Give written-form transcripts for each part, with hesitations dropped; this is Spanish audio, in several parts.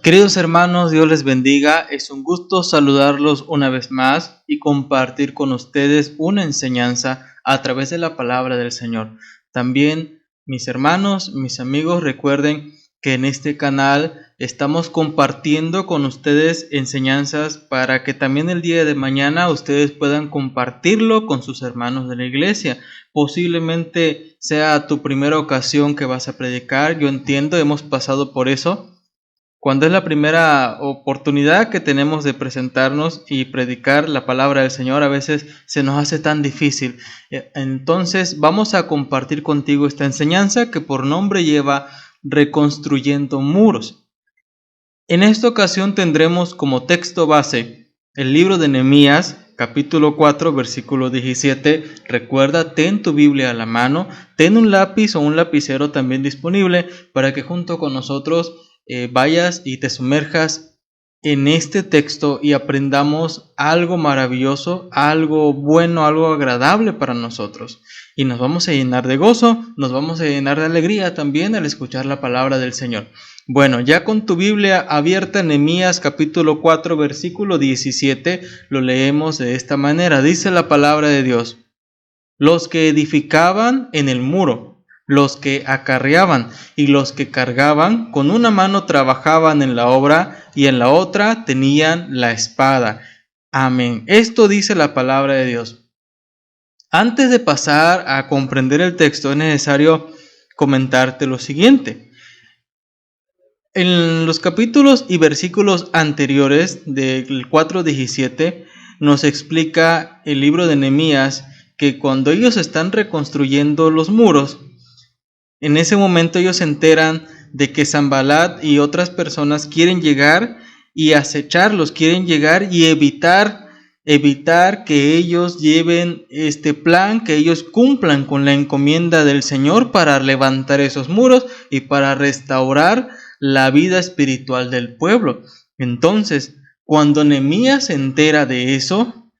Queridos hermanos, Dios les bendiga. Es un gusto saludarlos una vez más y compartir con ustedes una enseñanza a través de la palabra del Señor. También, mis hermanos, mis amigos, recuerden que en este canal estamos compartiendo con ustedes enseñanzas para que también el día de mañana ustedes puedan compartirlo con sus hermanos de la iglesia. Posiblemente sea tu primera ocasión que vas a predicar. Yo entiendo, hemos pasado por eso. Cuando es la primera oportunidad que tenemos de presentarnos y predicar la palabra del Señor, a veces se nos hace tan difícil. Entonces vamos a compartir contigo esta enseñanza que por nombre lleva Reconstruyendo Muros. En esta ocasión tendremos como texto base el libro de Nehemías, capítulo 4, versículo 17. Recuerda, ten tu Biblia a la mano, ten un lápiz o un lapicero también disponible para que junto con nosotros vayas y te sumerjas en este texto y aprendamos algo maravilloso, algo bueno, algo agradable para nosotros. Y nos vamos a llenar de gozo, nos vamos a llenar de alegría también al escuchar la palabra del Señor. Bueno, ya con tu Biblia abierta en Nehemías capítulo 4 versículo 17, lo leemos de esta manera. Dice la palabra de Dios: los que edificaban en el muro, los que acarreaban y los que cargaban, con una mano trabajaban en la obra y en la otra tenían la espada. Amén. Esto dice la palabra de Dios. Antes de pasar a comprender el texto, es necesario comentarte lo siguiente. En los capítulos y versículos anteriores del 4:17 nos explica el libro de Nehemías que cuando ellos están reconstruyendo los muros, en ese momento ellos se enteran de que Sanbalat y otras personas quieren llegar y acecharlos, quieren llegar y evitar que ellos lleven este plan, que ellos cumplan con la encomienda del Señor para levantar esos muros y para restaurar la vida espiritual del pueblo. Entonces, cuando Nehemías se entera de eso,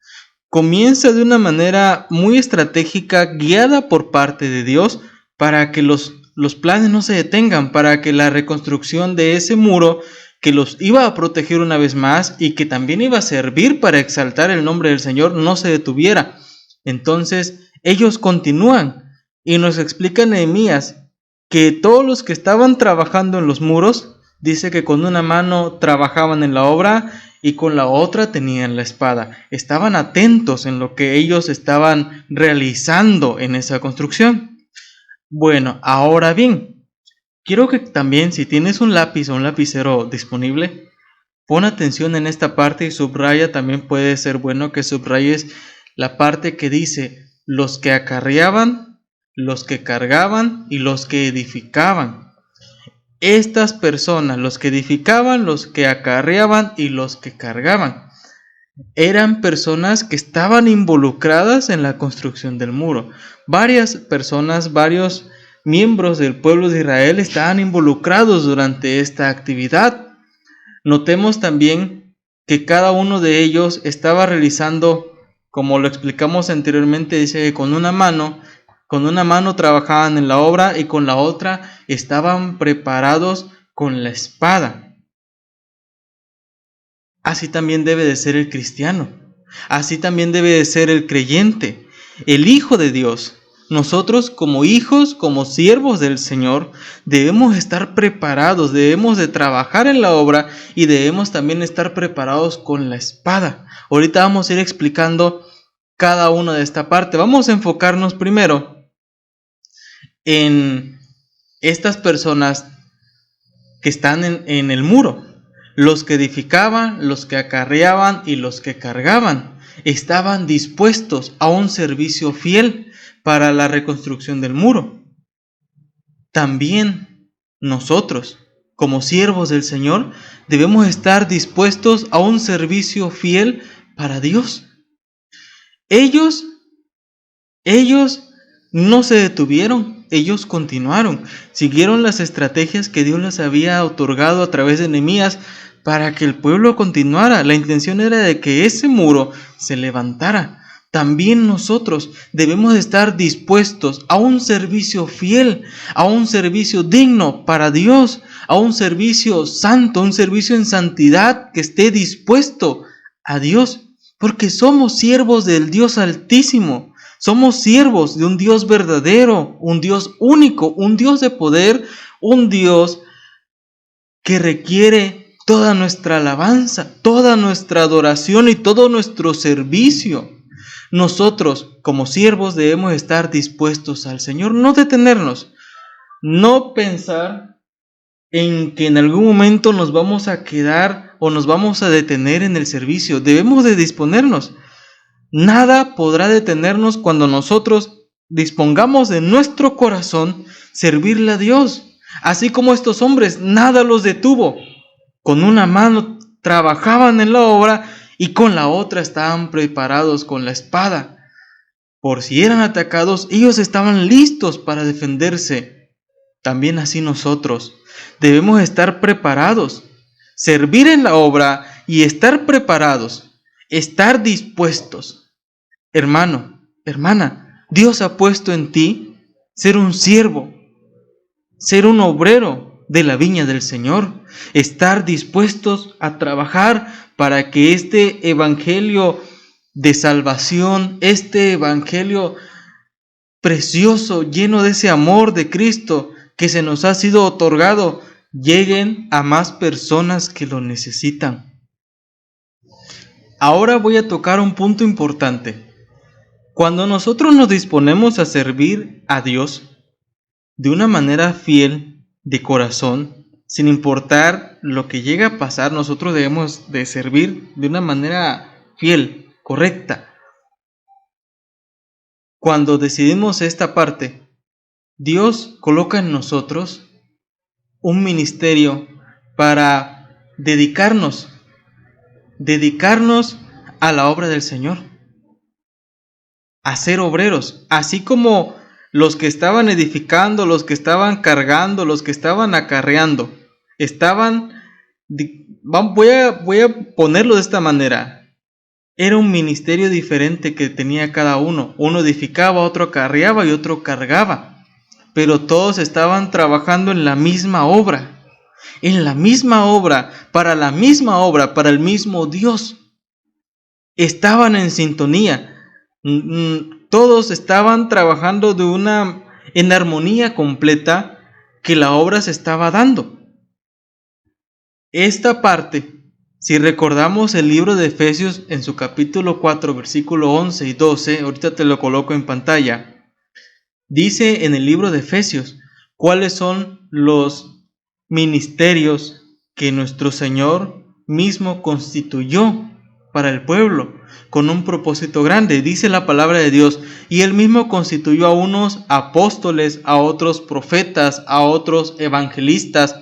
comienza de una manera muy estratégica, guiada por parte de Dios, para que los planes no se detengan, para que la reconstrucción de ese muro que los iba a proteger una vez más y que también iba a servir para exaltar el nombre del Señor no se detuviera. Entonces ellos continúan y nos explica Nehemías que todos los que estaban trabajando en los muros, dice que con una mano trabajaban en la obra y con la otra tenían la espada. Estaban atentos en lo que ellos estaban realizando en esa construcción. Bueno, ahora bien, quiero que también, si tienes un lápiz o un lapicero disponible, pon atención en esta parte y subraya. También puede ser bueno que subrayes la parte que dice los que acarreaban, los que cargaban y los que edificaban. Estas personas, los que edificaban, los que acarreaban y los que cargaban, eran personas que estaban involucradas en la construcción del muro. Varias personas, varios miembros del pueblo de Israel estaban involucrados durante esta actividad. Notemos también que cada uno de ellos estaba realizando, como lo explicamos anteriormente, dice que con una mano trabajaban en la obra y con la otra estaban preparados con la espada. Así también debe de ser el cristiano. Así también debe de ser el creyente, el hijo de Dios. Nosotros como hijos, como siervos del Señor, debemos estar preparados, debemos de trabajar en la obra y debemos también estar preparados con la espada. Ahorita vamos a ir explicando cada una de esta parte. Vamos a enfocarnos primero en estas personas que están en el muro. Los que edificaban, los que acarreaban y los que cargaban estaban dispuestos a un servicio fiel para la reconstrucción del muro. También nosotros, como siervos del Señor, debemos estar dispuestos a un servicio fiel para Dios. Ellos no se detuvieron, ellos continuaron, siguieron las estrategias que Dios les había otorgado a través de Nehemías para que el pueblo continuara. La intención era de que ese muro se levantara, también nosotros debemos estar dispuestos a un servicio fiel, a un servicio digno para Dios, a un servicio santo, un servicio en santidad que esté dispuesto a Dios, porque somos siervos del Dios Altísimo, somos siervos de un Dios verdadero, un Dios único, un Dios de poder, un Dios que requiere toda nuestra alabanza, toda nuestra adoración y todo nuestro servicio. Nosotros, como siervos, debemos estar dispuestos al Señor, no detenernos, no pensar en que en algún momento nos vamos a quedar o nos vamos a detener en el servicio. Debemos de disponernos. Nada podrá detenernos cuando nosotros dispongamos de nuestro corazón servirle a Dios. Así como estos hombres, nada los detuvo. Con una mano trabajaban en la obra y con la otra estaban preparados con la espada. Por si eran atacados, ellos estaban listos para defenderse. También así nosotros debemos estar preparados, servir en la obra y estar preparados, estar dispuestos. Hermano, hermana, Dios ha puesto en ti ser un siervo, ser un obrero de la viña del Señor, estar dispuestos a trabajar para que este evangelio de salvación, este evangelio precioso, lleno de ese amor de Cristo que se nos ha sido otorgado, lleguen a más personas que lo necesitan. Ahora voy a tocar un punto importante. Cuando nosotros nos disponemos a servir a Dios de una manera fiel, de corazón, sin importar lo que llegue a pasar, nosotros debemos de servir de una manera fiel, correcta. Cuando decidimos esta parte, Dios coloca en nosotros un ministerio para dedicarnos a la obra del Señor, a ser obreros, así como los que estaban edificando, los que estaban cargando, los que estaban acarreando, voy a ponerlo de esta manera. Era un ministerio diferente que tenía cada uno. Uno edificaba, otro acarreaba y otro cargaba. Pero todos estaban trabajando en la misma obra. En la misma obra, para la misma obra, para el mismo Dios. Estaban en sintonía. Todos estaban trabajando en armonía completa que la obra se estaba dando. Esta parte, si recordamos el libro de Efesios en su capítulo 4, versículo 11 y 12, ahorita te lo coloco en pantalla, dice en el libro de Efesios cuáles son los ministerios que nuestro Señor mismo constituyó para el pueblo, con un propósito grande. Dice la palabra de Dios, y Él mismo constituyó a unos apóstoles, a otros profetas, a otros evangelistas,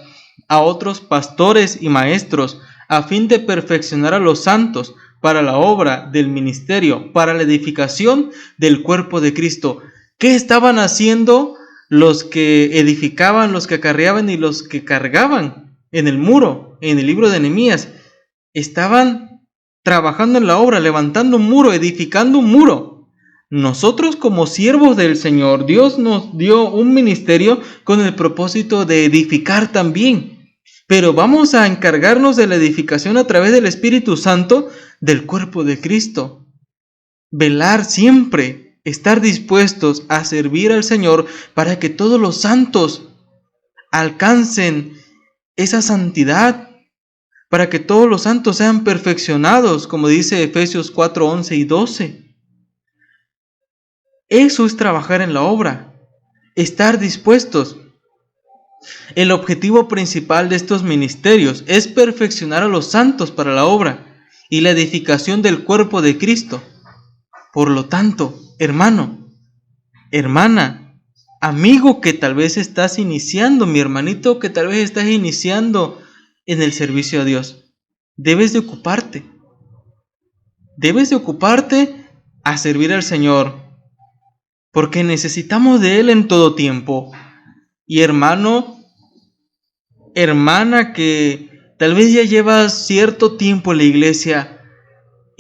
a otros pastores y maestros, a fin de perfeccionar a los santos para la obra del ministerio, para la edificación del cuerpo de Cristo. ¿Qué estaban haciendo los que edificaban, los que acarreaban y los que cargaban en el muro, en el libro de Nehemías? Estaban trabajando en la obra, levantando un muro, edificando un muro. Nosotros como siervos del Señor, Dios nos dio un ministerio con el propósito de edificar también. Pero vamos a encargarnos de la edificación a través del Espíritu Santo del cuerpo de Cristo. Velar siempre, estar dispuestos a servir al Señor para que todos los santos alcancen esa santidad, para que todos los santos sean perfeccionados, como dice Efesios 4, 11 y 12. Eso es trabajar en la obra, estar dispuestos. El objetivo principal de estos ministerios es perfeccionar a los santos para la obra y la edificación del cuerpo de Cristo. Por lo tanto, hermano, hermana, amigo que tal vez estás iniciando, mi hermanito que tal vez estás iniciando en el servicio a Dios, debes de ocuparte a servir al Señor, porque necesitamos de Él en todo tiempo. Y hermano, hermana que tal vez ya llevas cierto tiempo en la iglesia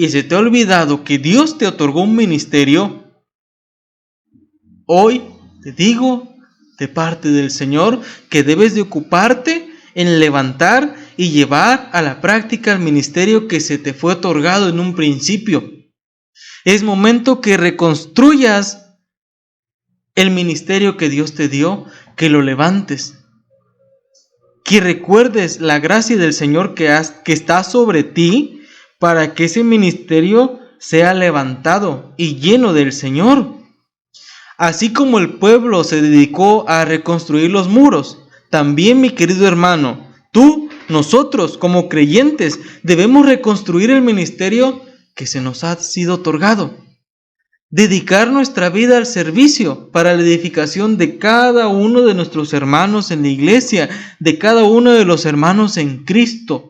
y se te ha olvidado que Dios te otorgó un ministerio, hoy te digo de parte del Señor que debes de ocuparte en levantar y llevar a la práctica el ministerio que se te fue otorgado en un principio. Es momento que reconstruyas el ministerio que Dios te dio, que lo levantes, que recuerdes la gracia del Señor que está sobre ti para que ese ministerio sea levantado y lleno del Señor. Así como el pueblo se dedicó a reconstruir los muros, también, mi querido hermano, nosotros como creyentes debemos reconstruir el ministerio que se nos ha sido otorgado. Dedicar nuestra vida al servicio para la edificación de cada uno de nuestros hermanos en la iglesia, de cada uno de los hermanos en Cristo.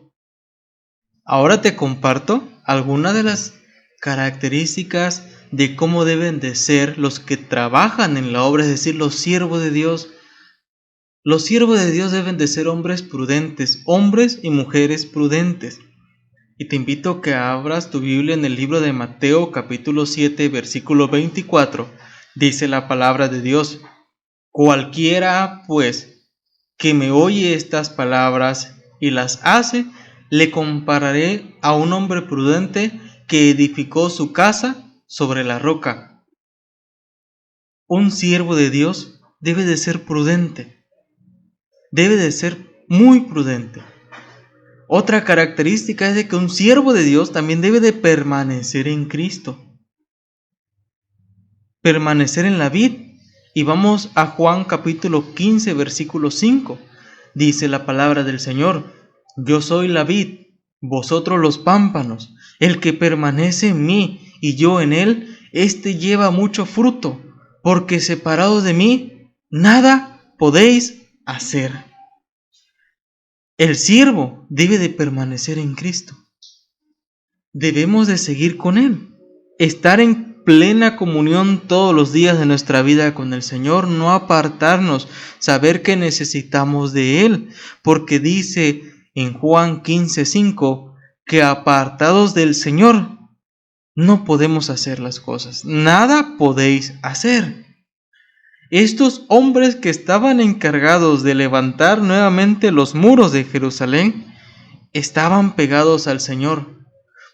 Ahora te comparto algunas de las características de cómo deben de ser los que trabajan en la obra, es decir, los siervos de Dios. Los siervos de Dios deben de ser hombres prudentes, hombres y mujeres prudentes. Y te invito a que abras tu Biblia en el libro de Mateo capítulo 7, versículo 24. Dice la palabra de Dios: cualquiera, pues, que me oye estas palabras y las hace, le compararé a un hombre prudente que edificó su casa sobre la roca. Un siervo de Dios debe de ser prudente. Debe de ser muy prudente. Otra característica es de que un siervo de Dios también debe de permanecer en Cristo. Permanecer en la vid. Y vamos a Juan capítulo 15, versículo 5. Dice la palabra del Señor: yo soy la vid, vosotros los pámpanos. El que permanece en mí y yo en él, éste lleva mucho fruto, porque separados de mí, nada podéis hacer. El siervo debe de permanecer en Cristo. Debemos de seguir con Él. Estar en plena comunión todos los días de nuestra vida con el Señor, no apartarnos, saber que necesitamos de Él, porque dice en Juan 15:5 que apartados del Señor no podemos hacer las cosas. Nada podéis hacer. Estos hombres que estaban encargados de levantar nuevamente los muros de Jerusalén estaban pegados al Señor,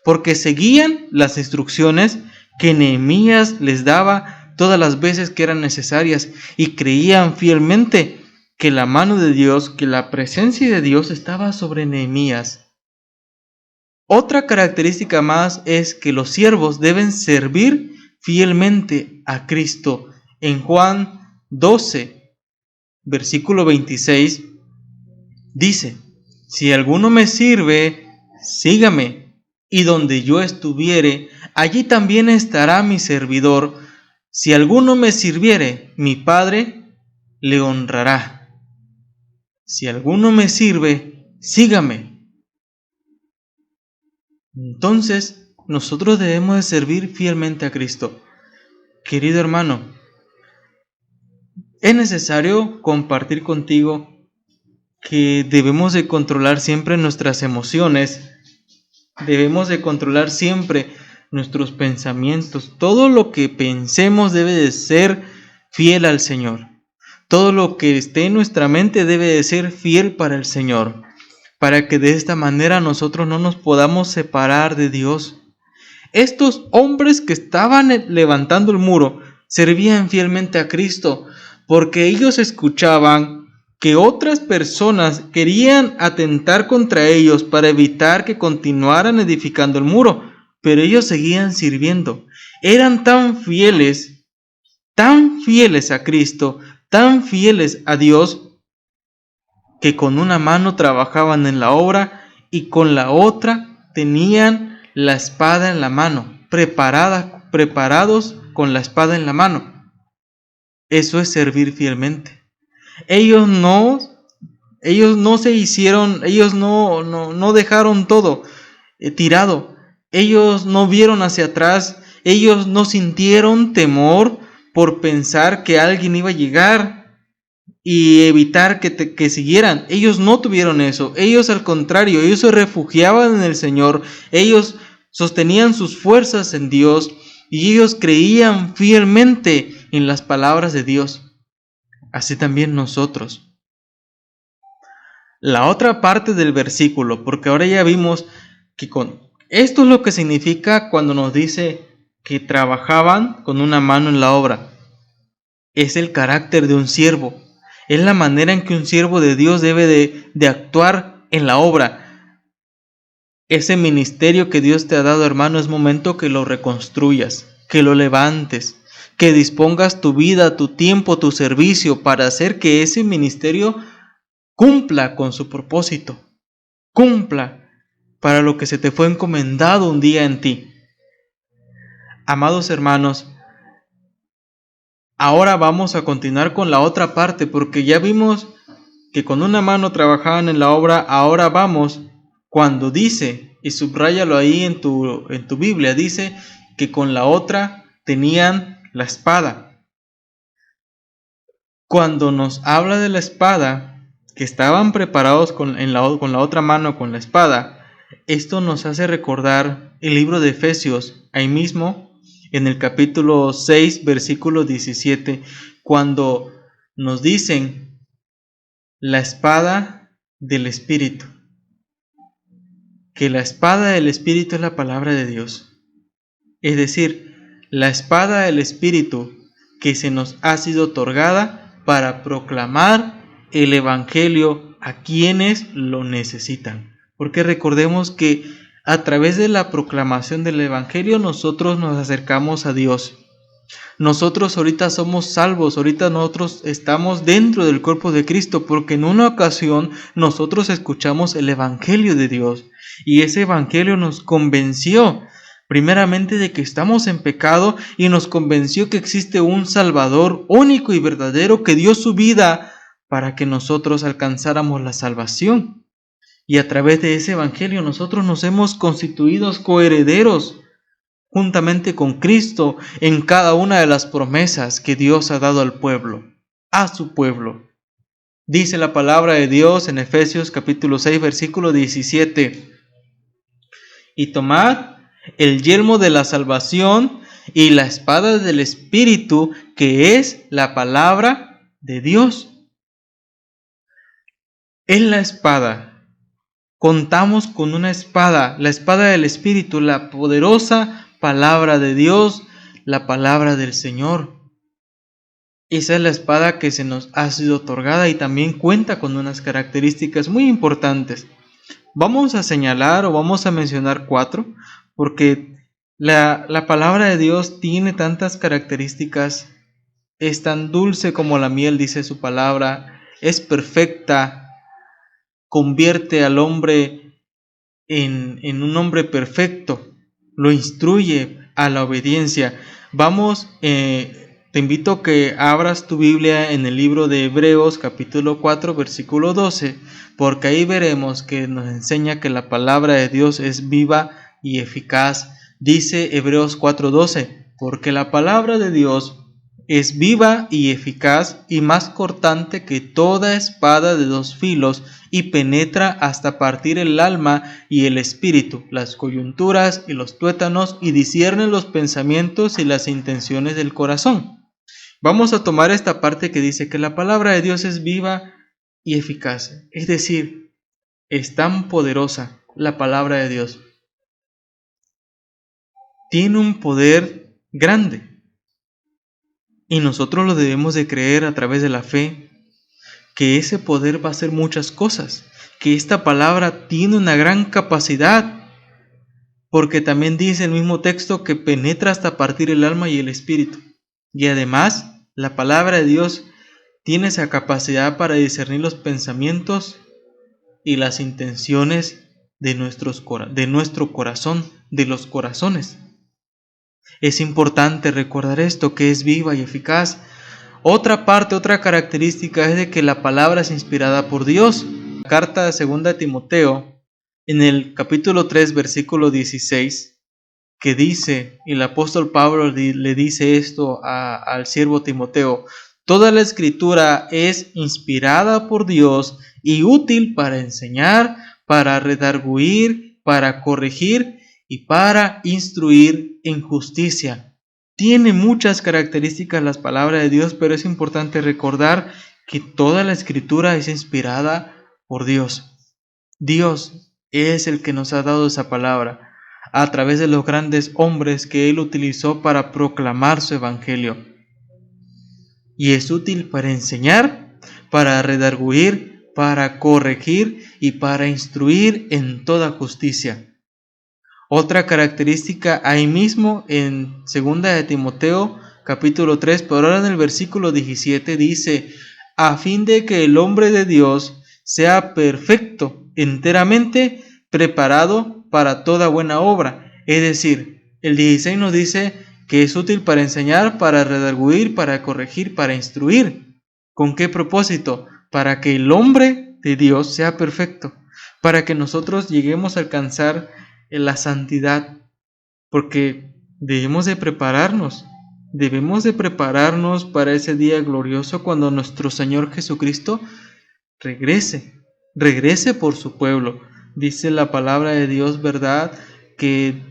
porque seguían las instrucciones que Nehemías les daba todas las veces que eran necesarias y creían fielmente que la mano de Dios, que la presencia de Dios estaba sobre Nehemías. Otra característica más es que los siervos deben servir fielmente a Cristo. En Juan 12, versículo 26, dice: si alguno me sirve, sígame, y donde yo estuviere, allí también estará mi servidor. Si alguno me sirviere, mi Padre le honrará. Si alguno me sirve, sígame. Entonces, nosotros debemos de servir fielmente a Cristo. Querido hermano, es necesario compartir contigo que debemos de controlar siempre nuestras emociones, debemos de controlar siempre nuestros pensamientos. Todo lo que pensemos debe de ser fiel al Señor. Todo lo que esté en nuestra mente debe de ser fiel para el Señor, para que de esta manera nosotros no nos podamos separar de Dios. Estos hombres que estaban levantando el muro servían fielmente a Cristo, porque ellos escuchaban que otras personas querían atentar contra ellos para evitar que continuaran edificando el muro, pero ellos seguían sirviendo. Eran tan fieles a Cristo, tan fieles a Dios, que con una mano trabajaban en la obra y con la otra tenían la espada en la mano, preparados con la espada en la mano. Eso es servir fielmente. Ellos no dejaron todo tirado. Ellos no vieron hacia atrás. Ellos no sintieron temor por pensar que alguien iba a llegar y evitar que siguieran. Ellos no tuvieron eso. Ellos, al contrario, ellos se refugiaban en el Señor. Ellos sostenían sus fuerzas en Dios y ellos creían fielmente en las palabras de Dios. Así también nosotros. La otra parte del versículo, porque ahora ya vimos que esto es lo que significa cuando nos dice que trabajaban con una mano en la obra. Es el carácter de un siervo. Es la manera en que un siervo de Dios debe de actuar en la obra. Ese ministerio que Dios te ha dado, hermano, es momento que lo reconstruyas, que lo levantes, que dispongas tu vida, tu tiempo, tu servicio para hacer que ese ministerio cumpla con su propósito, cumpla para lo que se te fue encomendado un día en ti. Amados hermanos, ahora vamos a continuar con la otra parte, porque ya vimos que con una mano trabajaban en la obra. Ahora vamos, cuando dice, y subráyalo ahí en tu Biblia, dice que con la otra tenían la espada. Cuando nos habla de la espada, que estaban preparados con la otra mano con la espada, esto nos hace recordar el libro de Efesios, ahí mismo, en el capítulo 6, versículo 17, cuando nos dicen la espada del Espíritu, que la espada del Espíritu es la palabra de Dios. Es decir, la espada del Espíritu que se nos ha sido otorgada para proclamar el Evangelio a quienes lo necesitan. Porque recordemos que a través de la proclamación del Evangelio nosotros nos acercamos a Dios. Nosotros ahorita somos salvos, ahorita nosotros estamos dentro del cuerpo de Cristo, porque en una ocasión nosotros escuchamos el Evangelio de Dios y ese Evangelio nos convenció primeramente de que estamos en pecado y nos convenció que existe un Salvador único y verdadero que dio su vida para que nosotros alcanzáramos la salvación. Y a través de ese Evangelio nosotros nos hemos constituido coherederos juntamente con Cristo en cada una de las promesas que Dios ha dado al pueblo, a su pueblo. Dice la palabra de Dios en Efesios capítulo 6, versículo 17. Y tomad el yelmo de la salvación y la espada del Espíritu, que es la palabra de Dios. Es la espada. Contamos con una espada, la espada del Espíritu, la poderosa palabra de Dios, la palabra del Señor. Esa es la espada que se nos ha sido otorgada y también cuenta con unas características muy importantes. Vamos a señalar o vamos a mencionar 4, porque la palabra de Dios tiene tantas características. Es tan dulce como la miel, dice su palabra, es perfecta, convierte al hombre en un hombre perfecto, lo instruye a la obediencia. Vamos, te invito a que abras tu Biblia en el libro de Hebreos capítulo 4 versículo 12, porque ahí veremos que nos enseña que la palabra de Dios es viva y eficaz. Dice Hebreos 4:12, porque la palabra de Dios es viva y eficaz y más cortante que toda espada de 2 filos y penetra hasta partir el alma y el espíritu, las coyunturas y los tuétanos, y discierne los pensamientos y las intenciones del corazón. Vamos a tomar esta parte que dice que la palabra de Dios es viva y eficaz, es decir, es tan poderosa la palabra de Dios. Tiene un poder grande y nosotros lo debemos de creer a través de la fe, que ese poder va a hacer muchas cosas, que esta palabra tiene una gran capacidad, porque también dice el mismo texto que penetra hasta partir el alma y el espíritu. Y además, la palabra de Dios tiene esa capacidad para discernir los pensamientos y las intenciones de nuestro corazón, de los corazones. Es importante recordar esto, que es viva y eficaz. Otra característica es de que la palabra es inspirada por Dios. La carta de 2 Timoteo, en el capítulo 3, versículo 16, que dice, y el apóstol Pablo le dice esto al siervo Timoteo: toda la escritura es inspirada por Dios y útil para enseñar, para redarguir, para corregir y para instruir en justicia. Tiene muchas características las palabras de Dios, pero es importante recordar que toda la Escritura es inspirada por Dios. Dios es el que nos ha dado esa palabra a través de los grandes hombres que Él utilizó para proclamar su evangelio. Y es útil para enseñar, para redarguir, para corregir y para instruir en toda justicia. Otra característica ahí mismo en 2 de Timoteo capítulo 3, pero ahora en el versículo 17 dice: a fin de que el hombre de Dios sea perfecto, enteramente preparado para toda buena obra. Es decir, el 16 nos dice que es útil para enseñar, para redarguir, para corregir, para instruir. ¿Con qué propósito? Para que el hombre de Dios sea perfecto, para que nosotros lleguemos a alcanzar la santidad, porque debemos de prepararnos para ese día glorioso cuando nuestro Señor Jesucristo regrese por su pueblo. Dice la palabra de Dios, ¿verdad?, que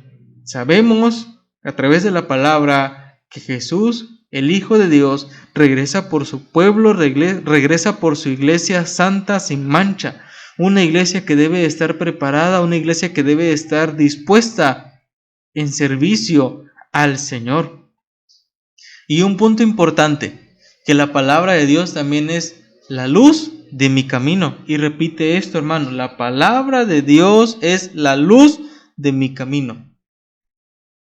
sabemos a través de la palabra que Jesús, el Hijo de Dios, regresa por su pueblo, regresa por su iglesia santa sin mancha. Una iglesia que debe estar preparada, una iglesia que debe estar dispuesta en servicio al Señor. Y un punto importante, que la palabra de Dios también es la luz de mi camino. Y repite esto, hermano, la palabra de Dios es la luz de mi camino.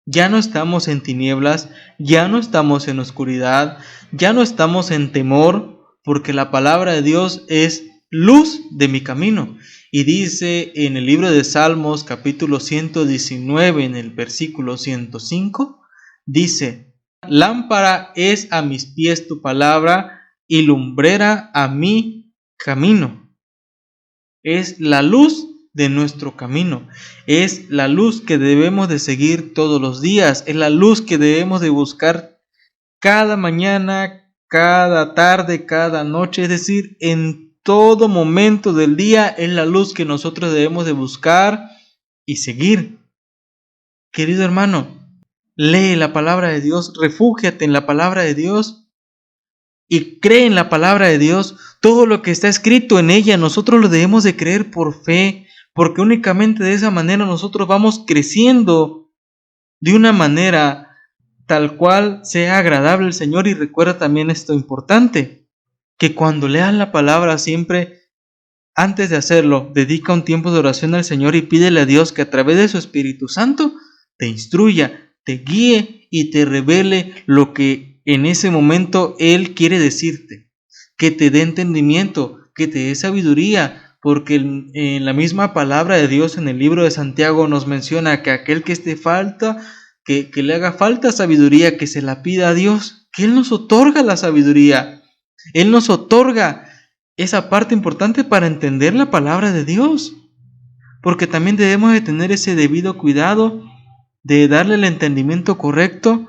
Ya no estamos en tinieblas, ya no estamos en oscuridad, ya no estamos en temor, porque la palabra de Dios es luz de mi camino. Y dice en el libro de Salmos capítulo 119 en el versículo 105, dice: lámpara es a mis pies tu palabra y lumbrera a mi camino. Es la luz de nuestro camino, es la luz que debemos de seguir todos los días, es la luz que debemos de buscar cada mañana, cada tarde, cada noche, es decir, en todo momento del día es la luz que nosotros debemos de buscar y seguir. Querido hermano, lee la palabra de Dios, refúgiate en la palabra de Dios y cree en la palabra de Dios. Todo lo que está escrito en ella nosotros lo debemos de creer por fe, porque únicamente de esa manera nosotros vamos creciendo de una manera tal cual sea agradable al Señor. Y recuerda también esto importante, que cuando leas la palabra siempre, antes de hacerlo, dedica un tiempo de oración al Señor y pídele a Dios que a través de su Espíritu Santo te instruya, te guíe y te revele lo que en ese momento Él quiere decirte, que te dé entendimiento, que te dé sabiduría, porque en la misma palabra de Dios en el libro de Santiago nos menciona que aquel que esté falta, que le haga falta sabiduría, que se la pida a Dios, que Él nos otorga la sabiduría, Él nos otorga esa parte importante para entender la palabra de Dios, porque también debemos de tener ese debido cuidado de darle el entendimiento correcto,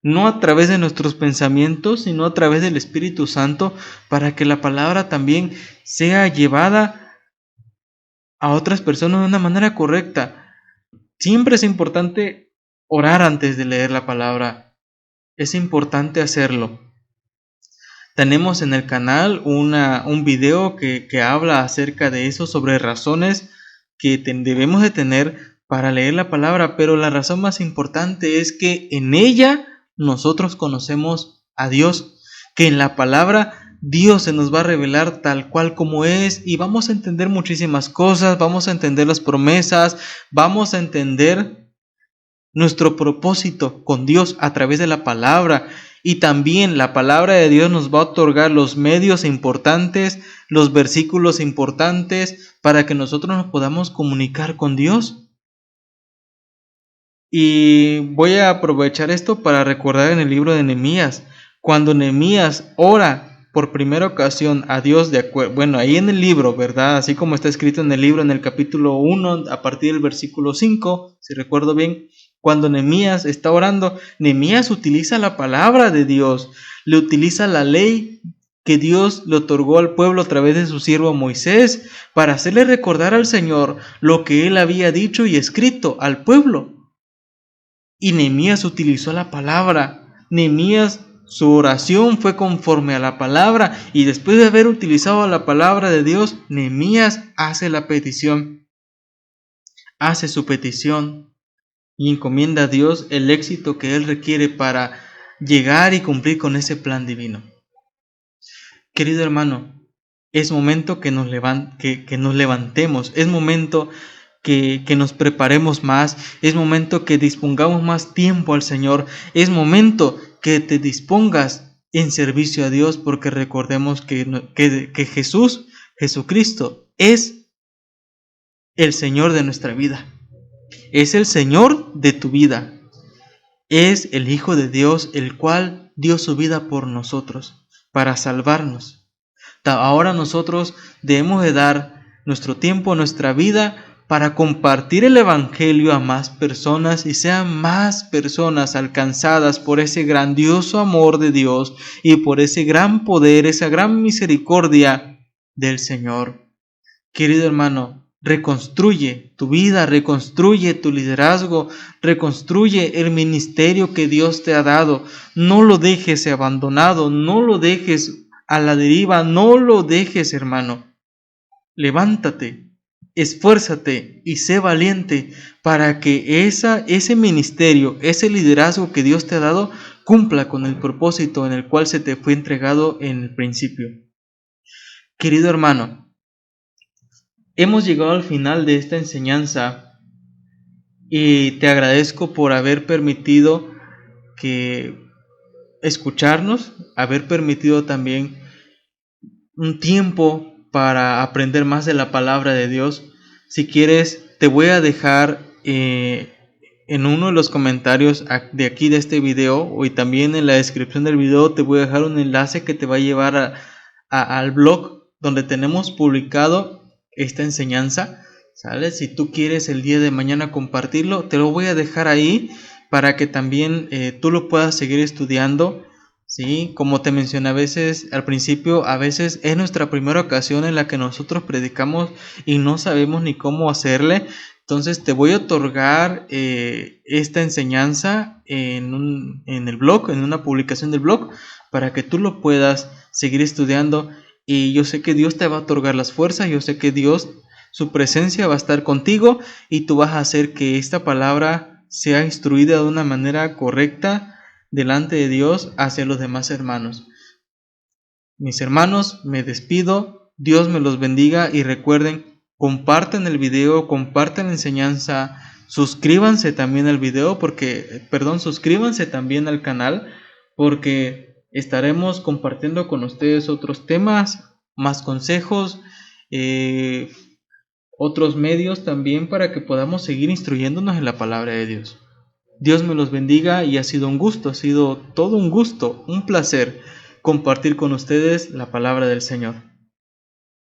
no a través de nuestros pensamientos, sino a través del Espíritu Santo, para que la palabra también sea llevada a otras personas de una manera correcta. Siempre es importante orar antes de leer la palabra, es importante hacerlo. Tenemos en el canal un video que habla acerca de eso, sobre razones que debemos de tener para leer la palabra, pero la razón más importante es que en ella nosotros conocemos a Dios, que en la palabra Dios se nos va a revelar tal cual como es y vamos a entender muchísimas cosas, vamos a entender las promesas, vamos a entender nuestro propósito con Dios a través de la palabra. Y también la palabra de Dios nos va a otorgar los medios importantes, los versículos importantes para que nosotros nos podamos comunicar con Dios. Y voy a aprovechar esto para recordar en el libro de Nehemías, cuando Nehemías ora por primera ocasión a Dios, ahí en el libro, ¿verdad? Así como está escrito en el libro, en el capítulo 1, a partir del versículo 5, si recuerdo bien, cuando Nehemías está orando, Nehemías utiliza la palabra de Dios, le utiliza la ley que Dios le otorgó al pueblo a través de su siervo Moisés, para hacerle recordar al Señor lo que él había dicho y escrito al pueblo. Y Nehemías utilizó la palabra. Nehemías, su oración fue conforme a la palabra. Y después de haber utilizado la palabra de Dios, Nehemías hace la petición. Hace su petición y encomienda a Dios el éxito que Él requiere para llegar y cumplir con ese plan divino. Querido hermano, es momento que nos levantemos, es momento que nos preparemos más, es momento que dispongamos más tiempo al Señor, es momento que te dispongas en servicio a Dios, porque recordemos que Jesucristo es el Señor de nuestra vida, es el Señor de tu vida, es el Hijo de Dios, el cual dio su vida por nosotros, para salvarnos. Ahora nosotros debemos de dar nuestro tiempo, nuestra vida, para compartir el Evangelio a más personas y sean más personas alcanzadas por ese grandioso amor de Dios y por ese gran poder, esa gran misericordia del Señor. Querido hermano, reconstruye tu vida, reconstruye tu liderazgo, reconstruye el ministerio que Dios te ha dado. No lo dejes abandonado, no lo dejes a la deriva, no lo dejes, hermano. Levántate, esfuérzate y sé valiente para que ese ministerio, ese liderazgo que Dios te ha dado, cumpla con el propósito en el cual se te fue entregado en el principio. Querido hermano, hemos llegado al final de esta enseñanza y te agradezco por haber permitido escucharnos, haber permitido también un tiempo para aprender más de la palabra de Dios. Si quieres, te voy a dejar en uno de los comentarios de aquí de este video, y también en la descripción del video te voy a dejar un enlace que te va a llevar al blog donde tenemos publicado esta enseñanza, ¿sale? Si tú quieres el día de mañana compartirlo, te lo voy a dejar ahí para que también tú lo puedas seguir estudiando. Sí, como te mencioné al principio, a veces es nuestra primera ocasión en la que nosotros predicamos y no sabemos ni cómo hacerle. Entonces te voy a otorgar esta enseñanza en el blog, en una publicación del blog, para que tú lo puedas seguir estudiando. Y yo sé que Dios te va a otorgar las fuerzas, yo sé que Dios, su presencia va a estar contigo y tú vas a hacer que esta palabra sea instruida de una manera correcta delante de Dios hacia los demás hermanos. Mis hermanos, me despido, Dios me los bendiga y recuerden, compartan el video, compartan la enseñanza, suscríbanse también al video, suscríbanse también al canal, porque estaremos compartiendo con ustedes otros temas, más consejos, otros medios también para que podamos seguir instruyéndonos en la palabra de Dios. Dios me los bendiga y ha sido un gusto, ha sido todo un gusto, un placer compartir con ustedes la palabra del Señor.